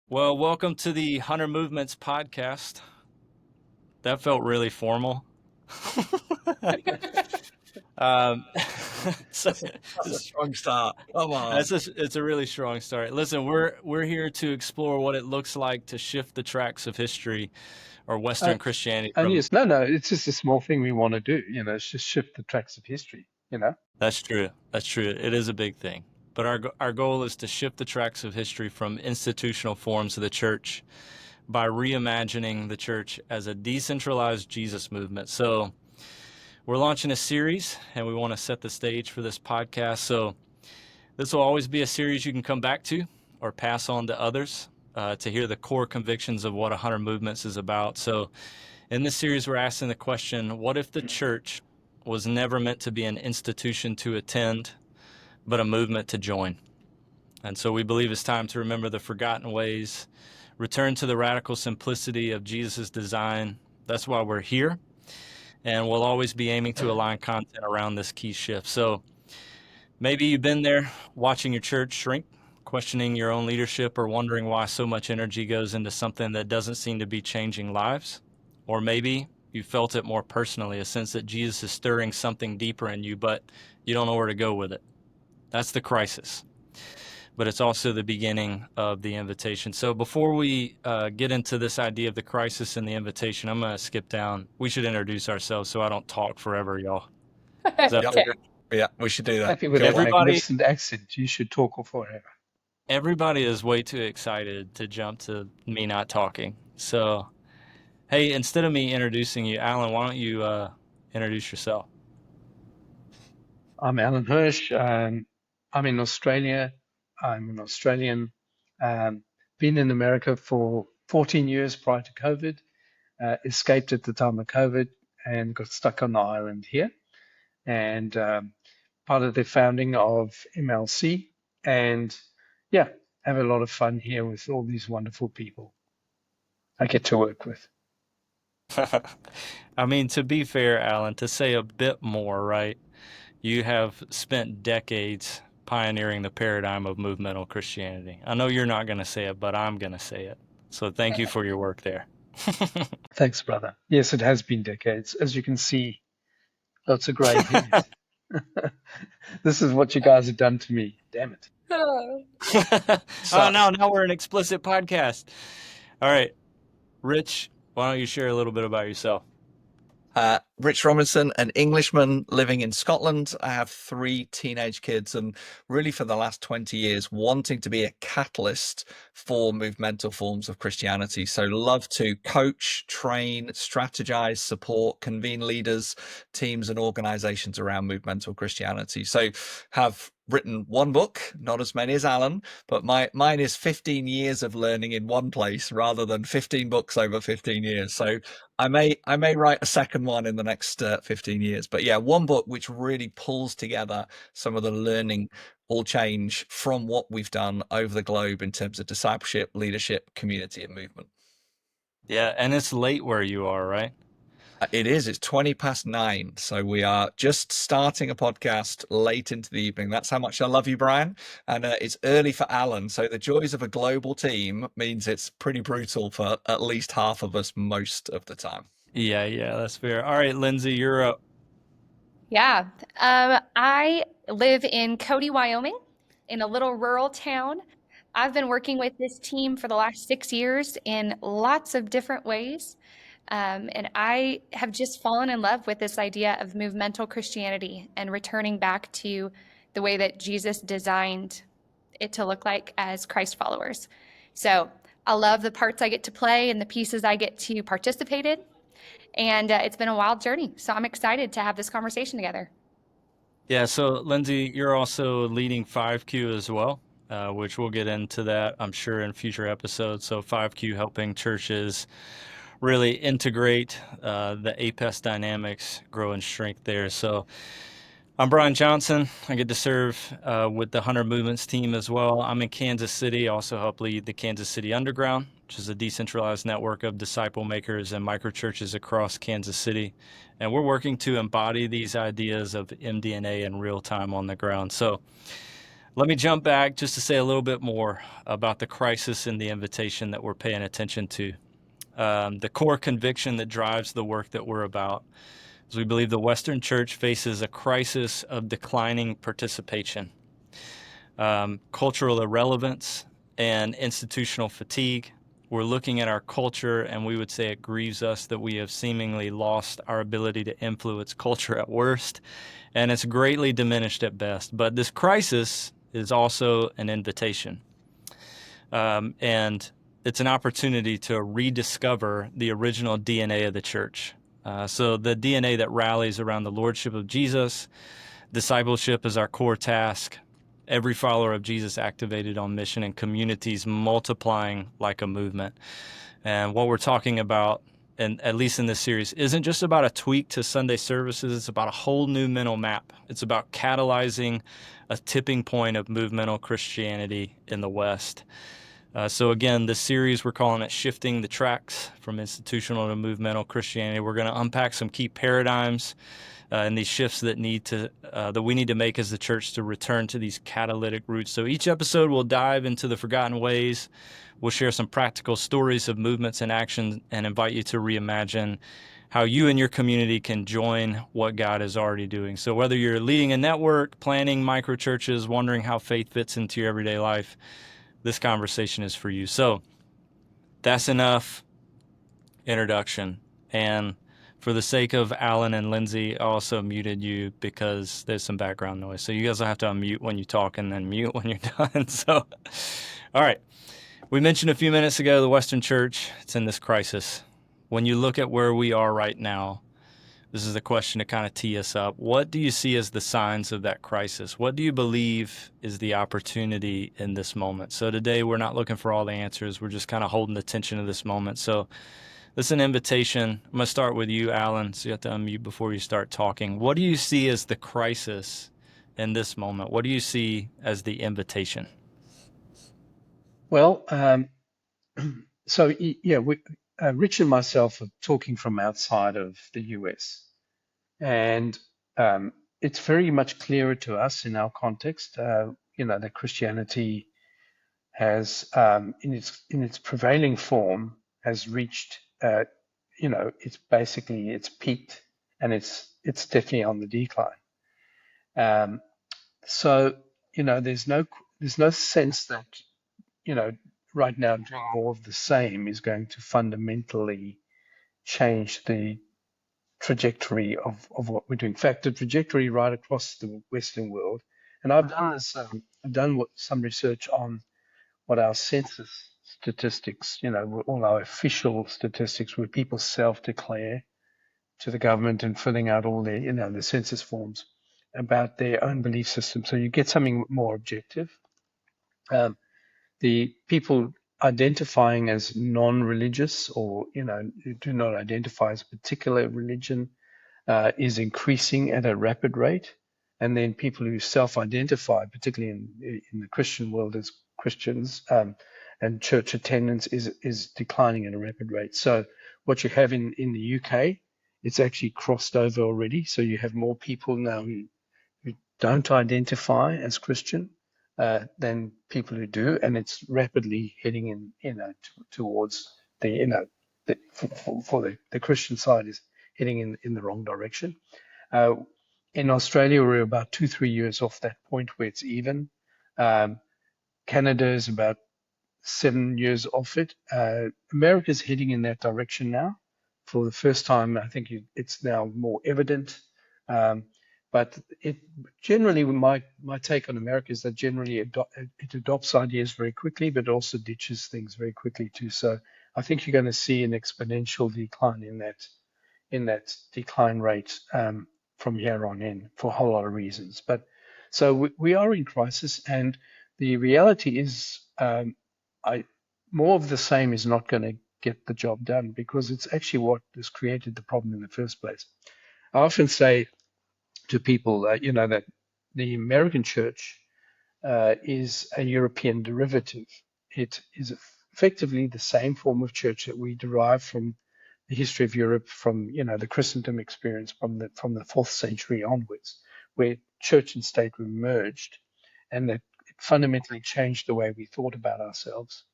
Well, welcome to the Hunter Movements podcast. That felt really formal. um, so, That's a strong start. Come on. it's a really strong start. Listen, we're here to explore what it looks like to shift the tracks of history or Western Christianity. And yes, no, it's just a small thing we want to do. It's just shift the tracks of history. That's true. That's true. It is a big thing. But our goal is to shift the tracks of history from institutional forms of the church by reimagining the church as a decentralized Jesus movement. So we're launching a series, and we want to set the stage for this podcast. So this will always be a series you can come back to or pass on to others to hear the core convictions of what 100 Movements is about. So in this series, we're asking the question, what if the church was never meant to be an institution to attend, but a movement to join? And so we believe it's time to remember the forgotten ways, return to the radical simplicity of Jesus' design. That's why we're here. And we'll always be aiming to align content around this key shift. So maybe you've been there watching your church shrink, questioning your own leadership, or wondering why so much energy goes into something that doesn't seem to be changing lives. Or maybe you felt it more personally, a sense that Jesus is stirring something deeper in you, but you don't know where to go with it. That's the crisis. But it's also the beginning of the invitation. So before we get into this idea of the crisis and the invitation, I'm going to skip down. We should introduce ourselves so I don't talk forever, y'all. Is that fair? Yeah, we should do that. I think with that magnificent accent, you should talk forever. Everybody is way too excited to jump to me not talking. So, hey, instead of me introducing you, Alan, why don't you introduce yourself? I'm Alan Hirsch. I'm in Australia. I'm an Australian. Been in America for 14 years prior to COVID. Escaped at the time of COVID and got stuck on the island here. And part of the founding of MLC. And yeah, have a lot of fun here with all these wonderful people I get to work with. I mean, to be fair, Alan, to say a bit more, right? You have spent decades pioneering the paradigm of movemental Christianity. I know you're not going to say it, but I'm going to say it. So thank you for your work there. Thanks, brother. Yes, it has been decades. As you can see, lots of gray hairs. This is what you guys have done to me. Damn it. Oh, no, now we're an explicit podcast. All right. Rich, why don't you share a little bit about yourself? Rich Robinson, an Englishman living in Scotland. I have 3 teenage kids, and really for the last 20 years wanting to be a catalyst for movemental forms of Christianity. So love to coach, train, strategize, support, convene leaders, teams and organizations around movemental Christianity. So have written 1 book, not as many as Alan, but mine is 15 years of learning in one place rather than 15 books over 15 years. So I may write a second one in the next 15 years. But yeah, 1 book which really pulls together some of the learning, all change from what we've done over the globe in terms of discipleship, leadership, community, and movement. Yeah, and it's late where you are, right? It is. It's 9:20. So we are just starting a podcast late into the evening. That's how much I love you, Brian. And it's early for Alan. So the joys of a global team means it's pretty brutal for at least half of us most of the time. Yeah, that's fair. All right, Lindsay, you're up. Yeah. I live in Cody, Wyoming, in a little rural town. I've been working with this team for the last 6 years in lots of different ways. And I have just fallen in love with this idea of movemental Christianity and returning back to the way that Jesus designed it to look like as Christ followers. So I love the parts I get to play and the pieces I get to participate in. And it's been a wild journey. So I'm excited to have this conversation together. Yeah, so Lindsay, you're also leading 5Q as well, which we'll get into that, I'm sure, in future episodes. So 5Q helping churches really integrate the APES dynamics, grow in strength there. So, I'm Brian Johnson. I get to serve with the 100 Movements team as well. I'm in Kansas City, also help lead the Kansas City Underground, which is a decentralized network of disciple makers and microchurches across Kansas City. And we're working to embody these ideas of MDNA in real time on the ground. So let me jump back just to say a little bit more about the crisis and the invitation that we're paying attention to. The core conviction that drives the work that we're about is we believe the Western Church faces a crisis of declining participation, cultural irrelevance, and institutional fatigue. We're looking at our culture, and we would say it grieves us that we have seemingly lost our ability to influence culture at worst, and it's greatly diminished at best. But this crisis is also an invitation. And it's an opportunity to rediscover the original DNA of the church. So the DNA that rallies around the lordship of Jesus, discipleship is our core task, every follower of Jesus activated on mission, and communities multiplying like a movement. And what we're talking about, and at least in this series, isn't just about a tweak to Sunday services. It's about a whole new mental map. It's about catalyzing a tipping point of movemental Christianity in the West. So again, this series, we're calling it Shifting the Tracks from Institutional to Movemental Christianity. We're going to unpack some key paradigms and these shifts that we need to make as the church to return to these catalytic roots. So each episode will dive into the forgotten ways. We'll share some practical stories of movements and action and invite you to reimagine how you and your community can join what God is already doing. So whether you're leading a network, planning microchurches, wondering how faith fits into your everyday life, this conversation is for you. So that's enough introduction. And for the sake of Alan and Lindsay, I also muted you because there's some background noise. So you guys will have to unmute when you talk and then mute when you're done. So, all right. We mentioned a few minutes ago the Western Church. It's in this crisis. When you look at where we are right now, this is a question to kind of tee us up. What do you see as the signs of that crisis? What do you believe is the opportunity in this moment? So today we're not looking for all the answers. We're just kind of holding the tension of this moment. So this is an invitation. I'm going to start with you, Alan, so you have to unmute before you start talking. What do you see as the crisis in this moment? What do you see as the invitation? Well, Rich and myself are talking from outside of the US, and it's very much clearer to us in our context, that Christianity has, in its prevailing form, has reached, it's peaked, and it's definitely on the decline. So there's no sense that right now doing more of the same is going to fundamentally change the trajectory of what we're doing. In fact, the trajectory right across the Western world, and I've done this, I've done some research on what our census statistics, all our official statistics where people self-declare to the government and filling out all their, the census forms about their own belief system. So you get something more objective. The people identifying as non-religious or, who do not identify as a particular religion is increasing at a rapid rate. And then people who self-identify, particularly in the Christian world as Christians, and church attendance is declining at a rapid rate. So what you have in the UK, it's actually crossed over already. So you have more people now who don't identify as Christian than people who do, and it's rapidly heading towards the for the Christian side is heading in the wrong direction. In Australia, we're about 2-3 years off that point where it's even. Canada is about 7 years off it. America's heading in that direction now. For the first time, I think it's now more evident. But it generally, my take on America is that generally it adopts ideas very quickly, but also ditches things very quickly too. So I think you're going to see an exponential decline in that decline rate from here on in for a whole lot of reasons. But so we are in crisis, and the reality is, more of the same is not going to get the job done because it's actually what has created the problem in the first place. I often say, to people, that the American church is a European derivative. It is effectively the same form of church that we derive from the history of Europe, from the Christendom experience from the 4th century onwards, where church and state were merged, and that it fundamentally changed the way we thought about ourselves.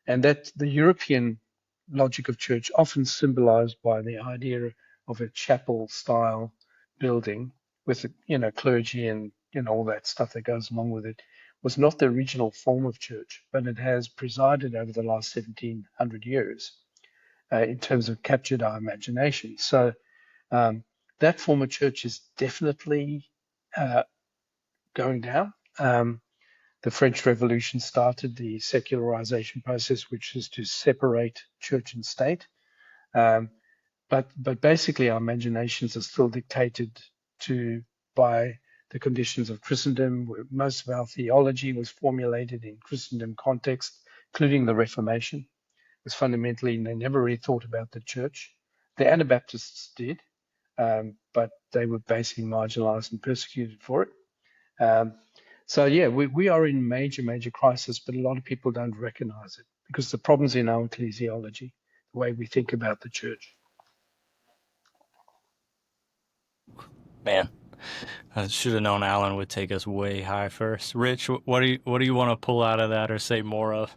And that the European logic of church, often symbolized by the idea of a chapel style building with clergy and all that stuff that goes along with it, was not the original form of church, but it has presided over the last 1700 years in terms of captured our imagination. So that form of church is definitely going down. The French Revolution started the secularization process, which is to separate church and state. But basically, our imaginations are still dictated to by the conditions of Christendom, where most of our theology was formulated in Christendom context, including the Reformation. It was fundamentally, they never really thought about the church. The Anabaptists did, but they were basically marginalized and persecuted for it. So yeah, we are in major crisis, but a lot of people don't recognize it because the problem's in our ecclesiology, the way we think about the church. Man, I should have known Alan would take us way high first. Rich, what do you want to pull out of that or say more of?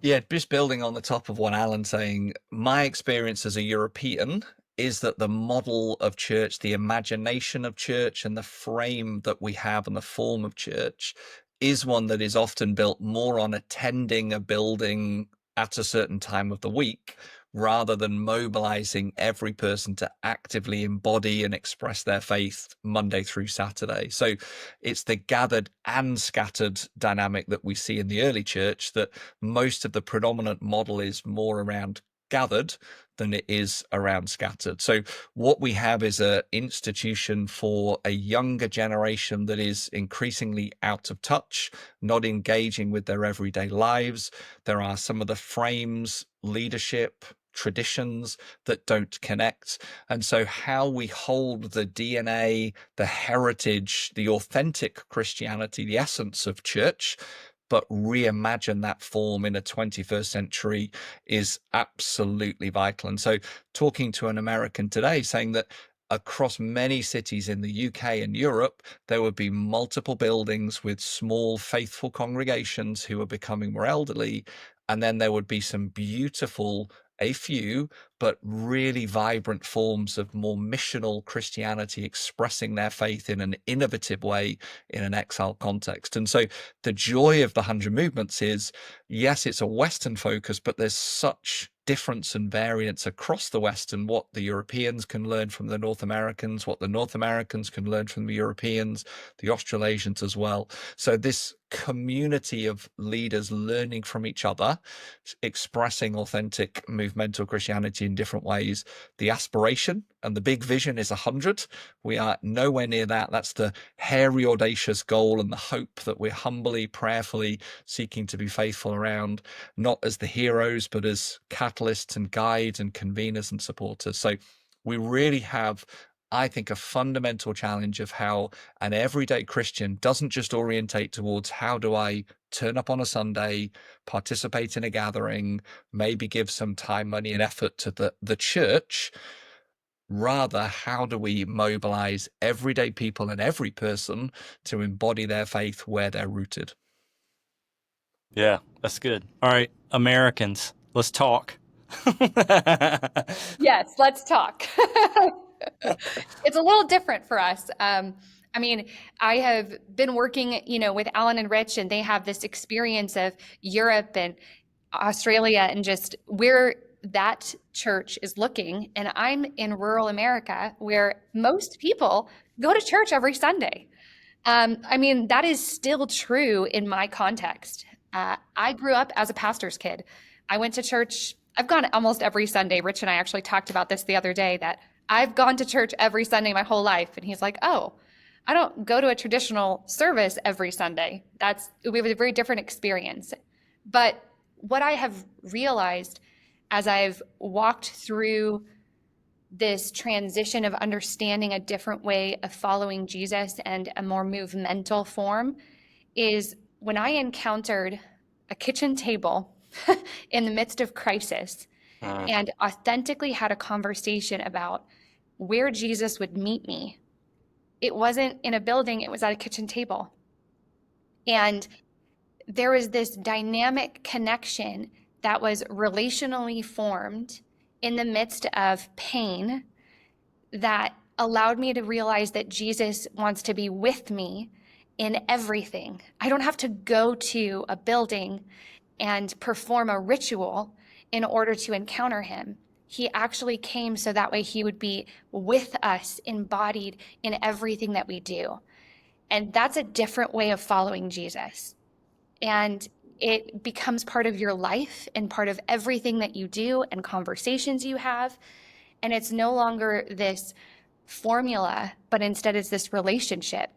Yeah, just building on the top of what Alan's saying, my experience as a European is that the model of church, the imagination of church, and the frame that we have and the form of church is one that is often built more on attending a building at a certain time of the week rather than mobilizing every person to actively embody and express their faith Monday through Saturday. So it's the gathered and scattered dynamic that we see in the early church, that most of the predominant model is more around gathered than it is around scattered. So what we have is an institution for a younger generation that is increasingly out of touch, not engaging with their everyday lives. There are some of the frames, leadership, traditions that don't connect. And so how we hold the DNA, the heritage, the authentic Christianity, the essence of church, but reimagine that form in a 21st century is absolutely vital. And so talking to an American today saying that across many cities in the UK and Europe, there would be multiple buildings with small faithful congregations who are becoming more elderly. And then there would be some beautiful, a few, but really vibrant forms of more missional Christianity expressing their faith in an innovative way in an exile context. And so the joy of the 100 Movements is, yes, it's a Western focus, but there's such difference and variance across the West, and what the Europeans can learn from the North Americans, what the North Americans can learn from the Europeans, the Australasians as well. So this community of leaders learning from each other, expressing authentic movemental Christianity in different ways. The aspiration and the big vision is 100. We are nowhere near that. That's the hairy, audacious goal and the hope that we're humbly, prayerfully seeking to be faithful around, not as the heroes, but as catalysts and guides and conveners and supporters. So we really have, I think, a fundamental challenge of how an everyday Christian doesn't just orientate towards how do I turn up on a Sunday, participate in a gathering, maybe give some time, money, and effort to the church. Rather, how do we mobilize everyday people and every person to embody their faith where they're rooted? Yeah, that's good. All right, Americans, let's talk. Yes, let's talk. It's a little different for us. I mean, I have been working, with Alan and Rich, and they have this experience of Europe and Australia and just where that church is looking. And I'm in rural America where most people go to church every Sunday. I mean, that is still true in my context. I grew up as a pastor's kid. I went to church. I've gone almost every Sunday. Rich and I actually talked about this the other day, that I've gone to church every Sunday my whole life. And he's like, oh, I don't go to a traditional service every Sunday. We have a very different experience. But what I have realized as I've walked through this transition of understanding a different way of following Jesus and a more movemental form is when I encountered a kitchen table in the midst of crisis and authentically had a conversation about where Jesus would meet me. It wasn't in a building, it was at a kitchen table. And there was this dynamic connection that was relationally formed in the midst of pain that allowed me to realize that Jesus wants to be with me in everything. I don't have to go to a building and perform a ritual in order to encounter him. He actually came so that way he would be with us, embodied in everything that we do. And that's a different way of following Jesus. And it becomes part of your life and part of everything that you do and conversations you have. And it's no longer this formula, but instead it's this relationship.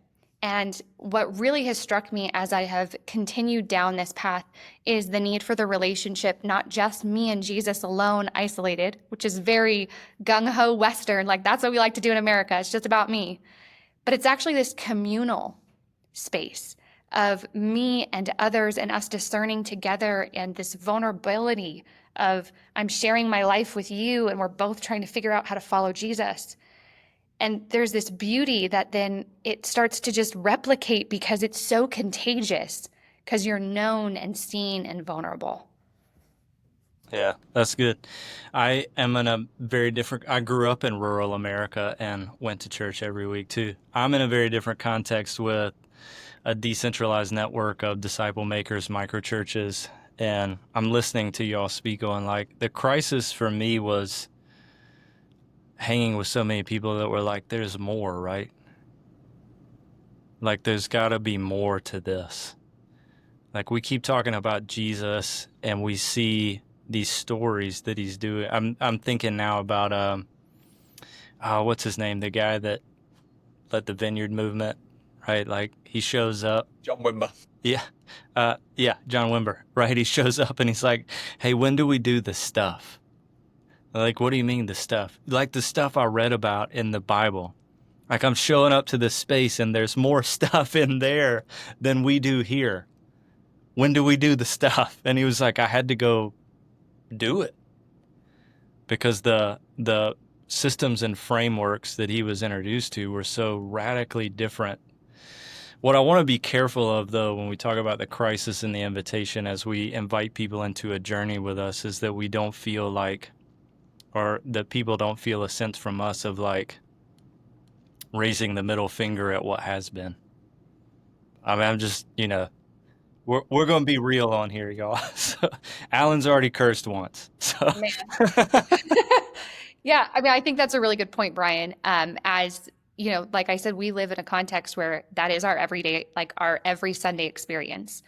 And what really has struck me as I have continued down this path is the need for the relationship, not just me and Jesus alone, isolated, which is very gung-ho Western, like that's what we like to do in America. It's just about me. But it's actually this communal space of me and others and us discerning together, and this vulnerability of I'm sharing my life with you and we're both trying to figure out how to follow Jesus. And there's this beauty that then it starts to just replicate because it's so contagious because you're known and seen and vulnerable. Yeah, that's good. I am in a very different, I grew up in rural America and went to church every week too. I'm in a very different context with a decentralized network of disciple makers, micro churches. And I'm listening to y'all speak on like the crisis for me was hanging with so many people that were like, there's more, right? Like there's gotta be more to this. Like we keep talking about Jesus and we see these stories that he's doing. I'm thinking now about what's his name? The guy that led the Vineyard movement, right? Like he shows up. John Wimber. Yeah. Yeah, John Wimber, right? He shows up and he's like, hey, when do we do the stuff? Like, what do you mean the stuff? Like the stuff I read about in the Bible. Like I'm showing up to this space and there's more stuff in there than we do here. When do we do the stuff? And he was like, I had to go do it because the systems and frameworks that he was introduced to were so radically different. What I want to be careful of, though, when we talk about the crisis and the invitation as we invite people into a journey with us is that we don't feel like, or that people don't feel a sense from us of like raising the middle finger at what has been. I mean, I'm just, we're going to be real on here, y'all. So, Alan's already cursed once. So. Yeah, I mean, I think that's a really good point, Brian. As you know, like I said, we live in a context where that is our everyday, like our every Sunday experience,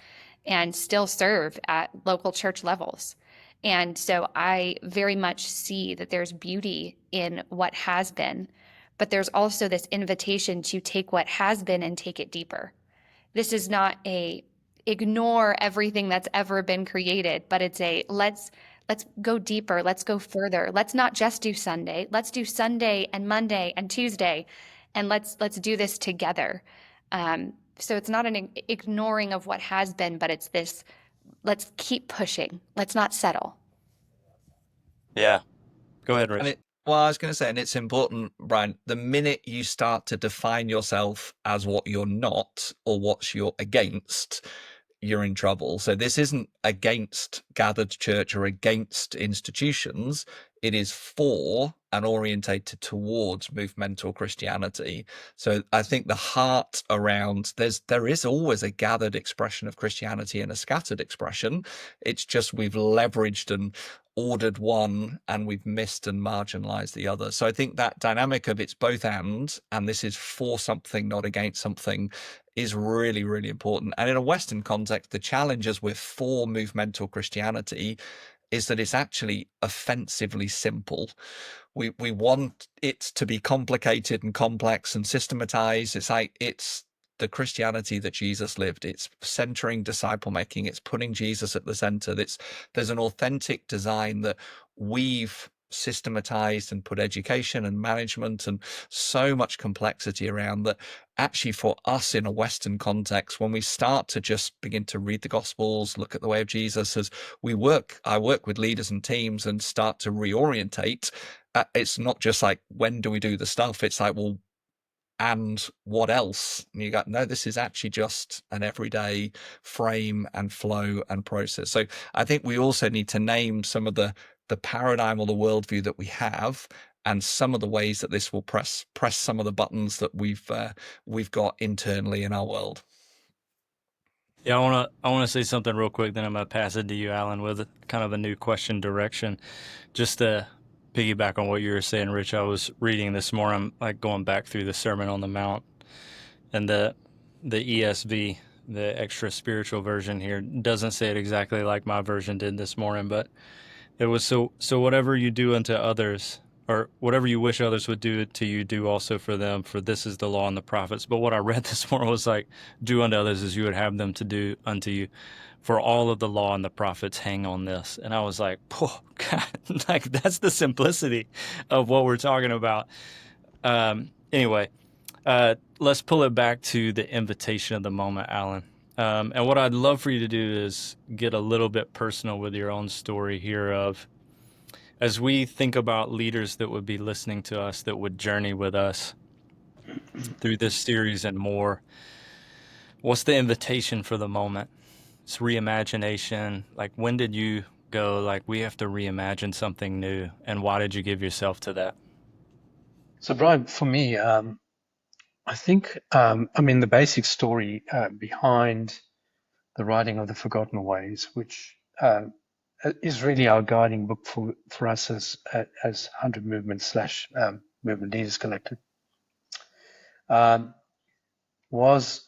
and still serve at local church levels. And so I very much see that there's beauty in what has been, but there's also this invitation to take what has been and take it deeper. This is not a ignore everything that's ever been created, but it's a let's go deeper, let's go further. Let's not just do Sunday. Let's do Sunday and Monday and Tuesday, and let's do this together. So it's not an ignoring of what has been, but it's this let's keep pushing. Let's not settle. Yeah. Go ahead, Rich. Well, I was going to say, and it's important, Brian, the minute you start to define yourself as what you're not or what you're against, you're in trouble. So this isn't against gathered church or against institutions. It is for and orientated towards movemental Christianity. So I think the heart around there is always a gathered expression of Christianity and a scattered expression. It's just we've leveraged and ordered one and we've missed and marginalized the other. So I think that dynamic of it's both and this is for something, not against something, is really, really important. And in a Western context, the challenges with for movemental Christianity is that it's actually offensively simple. We want it to be complicated and complex and systematized. It's the Christianity that Jesus lived. It's centering disciple making. It's putting Jesus at the center. There's an authentic design that we've systematized and put education and management and so much complexity around that. Actually, for us in a Western context, when we start to just begin to read the Gospels, look at the way of Jesus, as I work with leaders and teams and start to reorientate. It's not just like, when do we do the stuff? It's like, well, and what else? And you go, no, this is actually just an everyday frame and flow and process. So I think we also need to name some of the paradigm or the worldview that we have, and some of the ways that this will press some of the buttons that we've got internally in our world. Yeah, I wanna say something real quick, then I'm gonna pass it to you, Alan, with kind of a new question direction. Just to piggyback on what you were saying, Rich, I was reading this morning, like going back through the Sermon on the Mount, and the ESV, the extra spiritual version here, doesn't say it exactly like my version did this morning, but it was so whatever you do unto others, or whatever you wish others would do to you, do also for them, for this is the law and the prophets. But what I read this morning was like, do unto others as you would have them to do unto you. For all of the law and the prophets hang on this. And I was like, oh, God, like that's the simplicity of what we're talking about. Anyway, let's pull it back to the invitation of the moment, Alan. And what I'd love for you to do is get a little bit personal with your own story here of, as we think about leaders that would be listening to us, that would journey with us through this series and more, what's the invitation for the moment? It's reimagination. Like, when did you go, like, we have to reimagine something new? And why did you give yourself to that? So, Brian, for me, I think, the basic story behind the writing of the Forgotten Ways, which is really our guiding book for us as 100 Movement / Movement Leaders Collective, was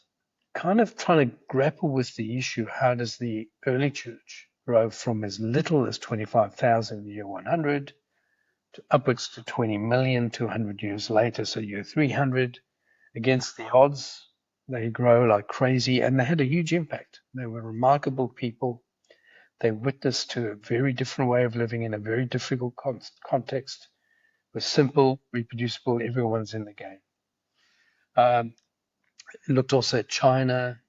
kind of trying to grapple with the issue: how does the early church grow from as little as 25,000 in the year 100 to upwards to 20 million 200 years later, so year 300, against the odds? They grow like crazy, and they had a huge impact. They were remarkable people. They witnessed to a very different way of living in a very difficult context. It was simple, reproducible, everyone's in the game. Looked also at China,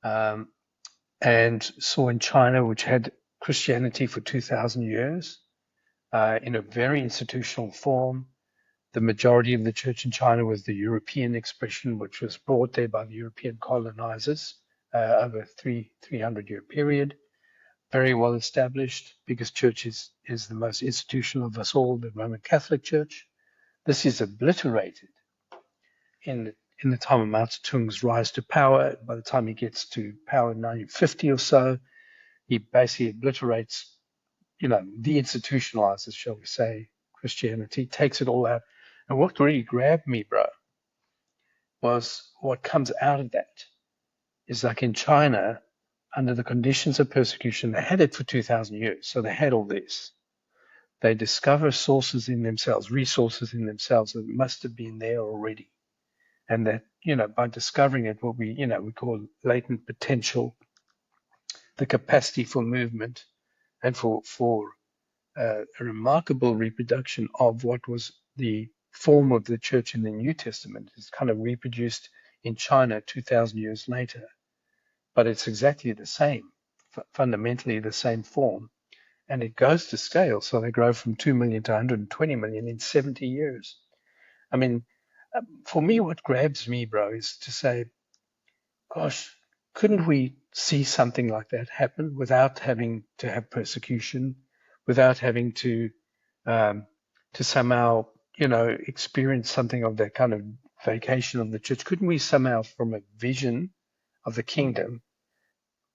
and saw in China, which had Christianity for 2,000 years, in a very institutional form. The majority of the church in China was the European expression, which was brought there by the European colonizers over a 300-year period. Very well established. Biggest church is the most institutional of us all, the Roman Catholic Church. This is obliterated in the time of Mao Zedong's rise to power. By the time he gets to power in 1950 or so, he basically obliterates, deinstitutionalizes, shall we say, Christianity, takes it all out. And what really grabbed me, bro, was what comes out of that is, like in China, under the conditions of persecution, they had it for 2,000 years. So they had all this. They discover sources in themselves, resources in themselves that must have been there already. And that, by discovering it, what we call latent potential, the capacity for movement and for a remarkable reproduction of what was the form of the church in the New Testament, is kind of reproduced in China 2,000 years later. But it's exactly the same, fundamentally the same form. And it goes to scale. So they grow from 2 million to 120 million in 70 years. I mean, for me, what grabs me, bro, is to say, gosh, couldn't we see something like that happen without having to have persecution, without having to somehow, experience something of that kind of vacation of the church? Couldn't we somehow, from a vision of the kingdom,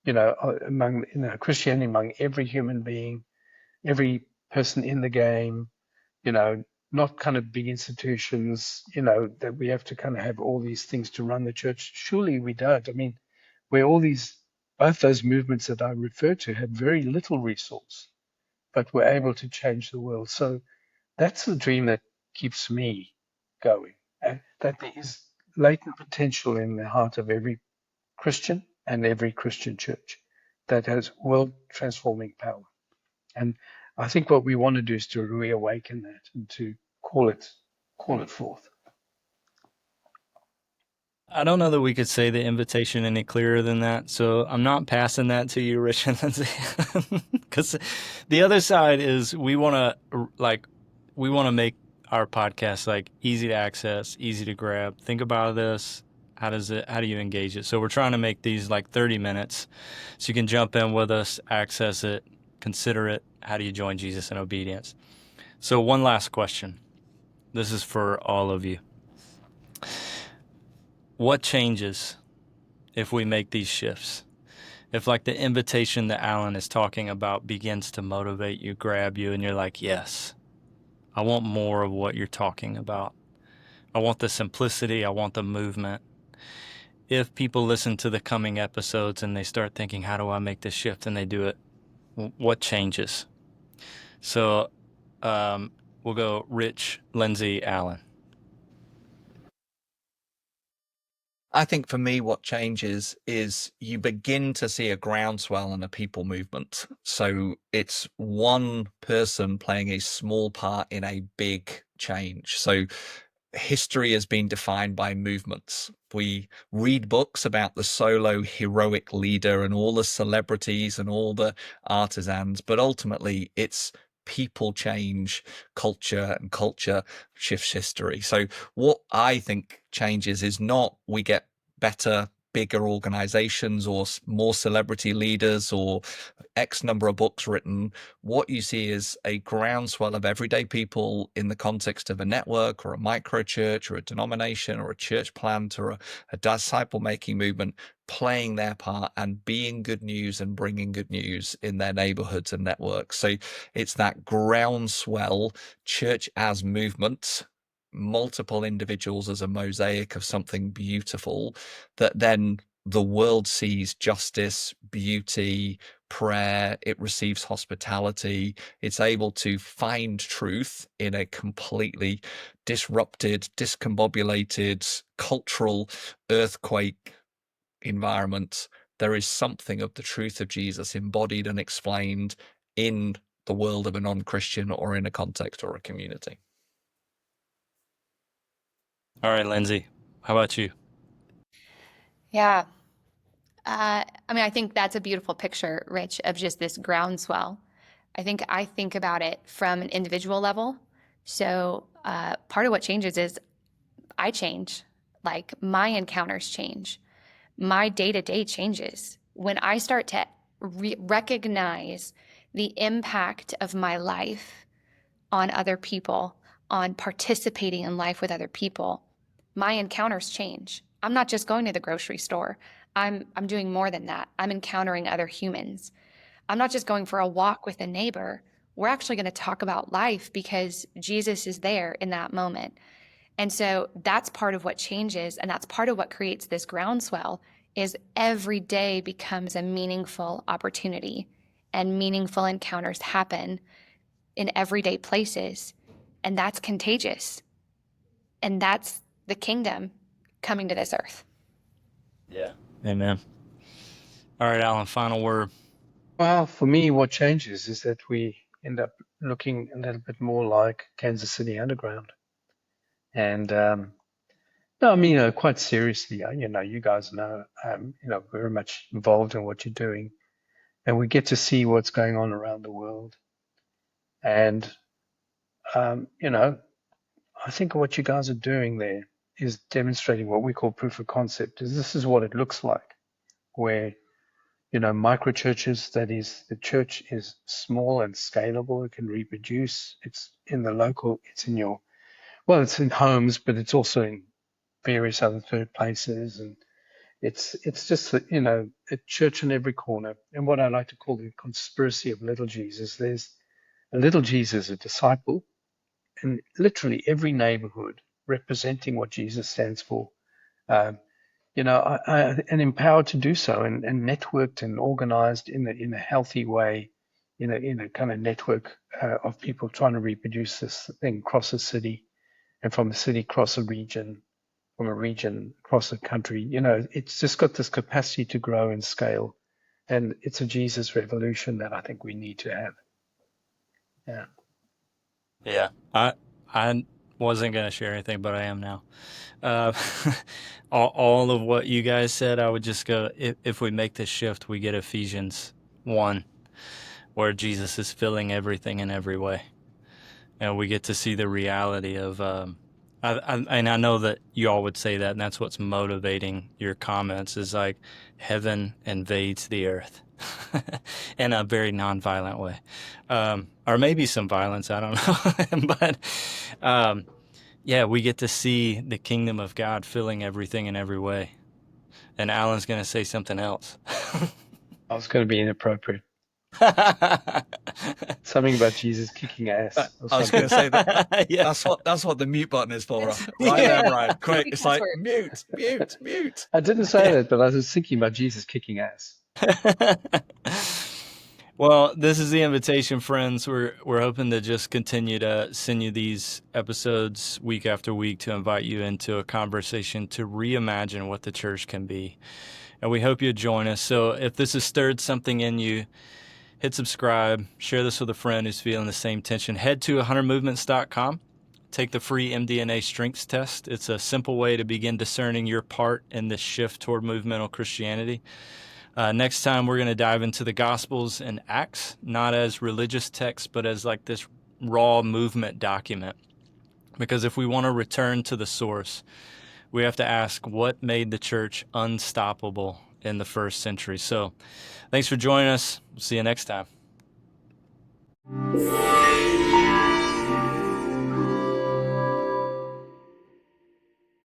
among Christianity, among every human being, every person in the game, not kind of big institutions, that we have to kind of have all these things to run the church? Surely we don't. I mean, where both those movements that I refer to had very little resource, but were able to change the world. So that's the dream that keeps me going, and that there is latent potential in the heart of every Christian and every Christian church that has world transforming power. And I think what we want to do is to reawaken that and to call it forth. I don't know that we could say the invitation any clearer than that. So I'm not passing that to you, Rich and Lindsay, because the other side is we want to make our podcast like easy to access, easy to grab. Think about this. How do you engage it? So we're trying to make these like 30 minutes so you can jump in with us, access it, consider it. How do you join Jesus in obedience? So one last question. This is for all of you. What changes if we make these shifts? If like the invitation that Alan is talking about begins to motivate you, grab you, and you're like, yes, I want more of what you're talking about. I want the simplicity. I want the movement. If people listen to the coming episodes and they start thinking, how do I make this shift? And they do it, what changes? So we'll go Rich, Lindsay, Alan. I think for me, what changes is you begin to see a groundswell and a people movement. So it's one person playing a small part in a big change. So history has been defined by movements. We read books about the solo heroic leader and all the celebrities and all the artisans, but ultimately it's people change culture, and culture shifts history. So what I think changes is not we get better, bigger organizations or more celebrity leaders or X number of books written. What you see is a groundswell of everyday people in the context of a network or a micro church or a denomination or a church plant or a disciple making movement playing their part and being good news and bringing good news in their neighborhoods and networks. So it's that groundswell, church as movement, multiple individuals as a mosaic of something beautiful, that then the world sees justice, beauty, prayer, it receives hospitality, it's able to find truth in a completely disrupted, discombobulated, cultural earthquake environment. There is something of the truth of Jesus embodied and explained in the world of a non-Christian or in a context or a community. All right, Lindsay, how about you? Yeah. I mean, I think that's a beautiful picture, Rich, of just this groundswell. I think about it from an individual level. So part of what changes is I change, like my encounters change, my day-to-day changes. When I start to recognize the impact of my life on other people, on participating in life with other people, my encounters change. I'm not just going to the grocery store. I'm doing more than that. I'm encountering other humans. I'm not just going for a walk with a neighbor. We're actually going to talk about life because Jesus is there in that moment. And so that's part of what changes, and that's part of what creates this groundswell is every day becomes a meaningful opportunity, and meaningful encounters happen in everyday places, and that's contagious. And that's the kingdom coming to this earth. Yeah. Amen. All right, Alan, final word. Well, for me, what changes is that we end up looking a little bit more like Kansas City Underground. And no, I mean, quite seriously, you guys know, very much involved in what you're doing, and we get to see what's going on around the world. And I think what you guys are doing there is demonstrating what we call proof of concept. Is this is what it looks like, where micro churches, that is, the church is small and scalable. It can reproduce. It's in the local. It's in it's in homes, but it's also in various other third places, and it's just a church in every corner. And what I like to call the conspiracy of little Jesus. There's a little Jesus, a disciple, in literally every neighborhood, representing what Jesus stands for. Um, and empowered to do so, and networked and organized in a healthy way, in a kind of network of people trying to reproduce this thing across a city, and from a city across a region, from a region across a country. It's just got this capacity to grow and scale, and it's a Jesus revolution that I think we need to have. Yeah. Yeah, I wasn't gonna share anything, but I am now. Uh, all of what you guys said, I would just go, if we make this shift, we get Ephesians 1, where Jesus is filling everything in every way. And we get to see the reality of, and I know that you all would say that, and that's what's motivating your comments is like heaven invades the earth in a very nonviolent way. Or maybe some violence, I don't know. But yeah, we get to see the kingdom of God filling everything in every way. And Alan's going to say something else. I was going to be inappropriate. Something about Jesus kicking ass or I was going something. to say that. Yeah. That's what the mute button is for. It's- Right Yeah. there, Ryan. Quick, it's like Password. mute. I didn't say Yeah. that, but I was thinking about Jesus kicking ass. Well, this is the invitation, friends. We're hoping to just continue to send you these episodes week after week to invite you into a conversation to reimagine what the church can be. And we hope you join us. So if this has stirred something in you, hit subscribe, share this with a friend who's feeling the same tension. Head to 100movements.com. Take the free MDNA strengths test. It's a simple way to begin discerning your part in this shift toward movemental Christianity. Next time, we're going to dive into the Gospels and Acts, not as religious texts, but as like this raw movement document. Because if we want to return to the source, we have to ask what made the church unstoppable in the first century. So thanks for joining us. We'll see you next time.